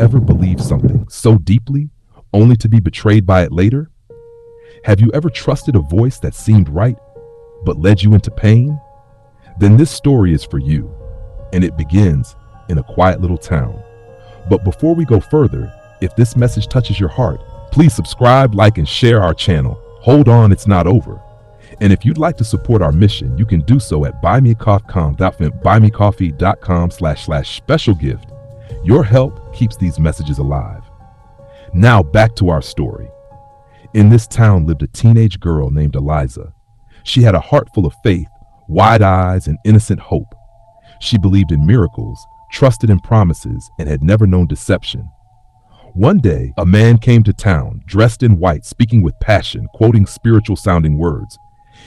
ever believed something so deeply, only to be betrayed by it later? Have you ever trusted a voice that seemed right, but led you into pain? Then this story is for you, and it begins in a quiet little town. But before we go further, if this message touches your heart, please subscribe, like, and share our channel. Hold on, it's not over. And if you'd like to support our mission, you can do so at buymeacoffee.com/special gift. Your help keeps these messages alive. Now back to our story. In this town lived a teenage girl named Eliza. She had a heart full of faith, wide eyes, and innocent hope. She believed in miracles, trusted in promises, and had never known deception. One day, a man came to town, dressed in white, speaking with passion, quoting spiritual-sounding words.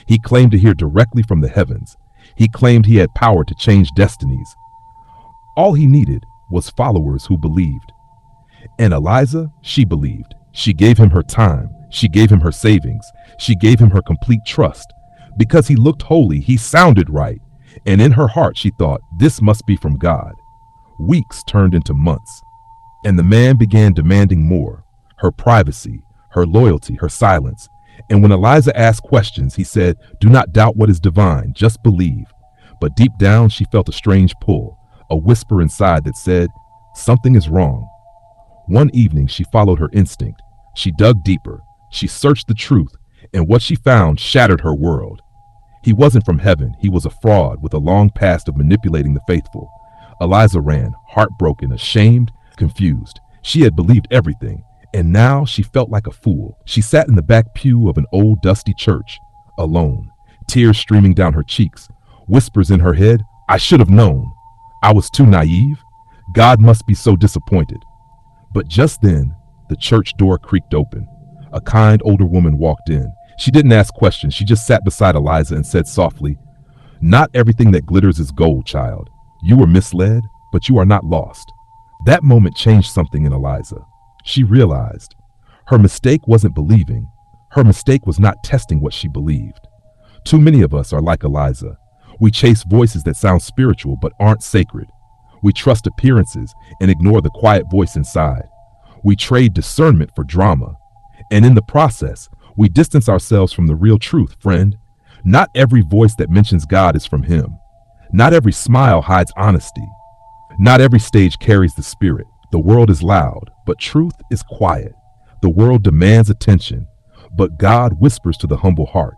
He claimed to hear directly from the heavens. He claimed he had power to change destinies. All he needed was followers who believed. And Eliza, she believed. She gave him her time. She gave him her savings. She gave him her complete trust. Because he looked holy, he sounded right. And in her heart, she thought, this must be from God. Weeks turned into months. And the man began demanding more, her privacy, her loyalty, her silence. And when Eliza asked questions, he said, do not doubt what is divine, just believe. But deep down, she felt a strange pull, a whisper inside that said, something is wrong. One evening, she followed her instinct. She dug deeper. She searched the truth, and what she found shattered her world. He wasn't from heaven. He was a fraud with a long past of manipulating the faithful. Eliza ran, heartbroken, ashamed, confused. She had believed everything, and now she felt like a fool. She sat in the back pew of an old dusty church, alone, tears streaming down her cheeks, whispers in her head, I should have known. I was too naive. God must be so disappointed. But just then, the church door creaked open. A kind older woman walked in. She didn't ask questions. She just sat beside Eliza and said softly, not everything that glitters is gold, child. You were misled, but you are not lost. That moment changed something in Eliza. She realized her mistake wasn't believing. Her mistake was not testing what she believed. Too many of us are like Eliza. We chase voices that sound spiritual but aren't sacred. We trust appearances and ignore the quiet voice inside. We trade discernment for drama. And in the process, we distance ourselves from the real truth, friend. Not every voice that mentions God is from Him. Not every smile hides honesty. Not every stage carries the spirit. The world is loud, but truth is quiet. The world demands attention, but God whispers to the humble heart.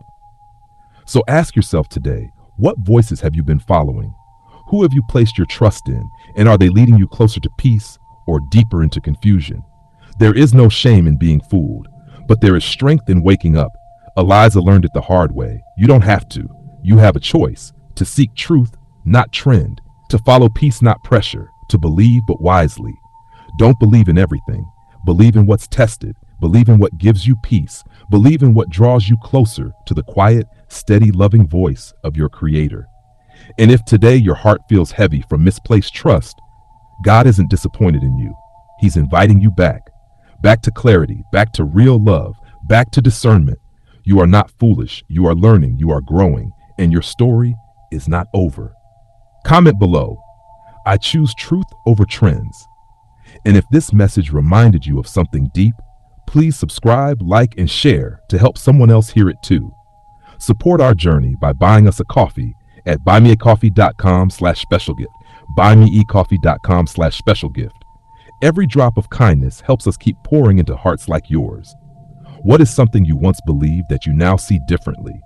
So ask yourself today, what voices have you been following? Who have you placed your trust in, and are they leading you closer to peace or deeper into confusion? There is no shame in being fooled, but there is strength in waking up. Eliza learned it the hard way. You don't have to. You have a choice to seek truth, not trend, to follow peace, not pressure, to believe but wisely. Don't believe in everything. Believe in what's tested. Believe in what gives you peace. Believe in what draws you closer to the quiet, steady, loving voice of your Creator. And if today your heart feels heavy from misplaced trust, God isn't disappointed in you. He's inviting you back to clarity, back to real love, back to discernment. You are not foolish. You are learning. You are growing. And your story is not over. Comment below, I choose truth over trends. And if this message reminded you of something deep, please subscribe, like, and share to help someone else hear it too. Support our journey by buying us a coffee at buymeacoffee.com/special gift. buymeacoffee.com/special gift. Every drop of kindness helps us keep pouring into hearts like yours. What is something you once believed that you now see differently?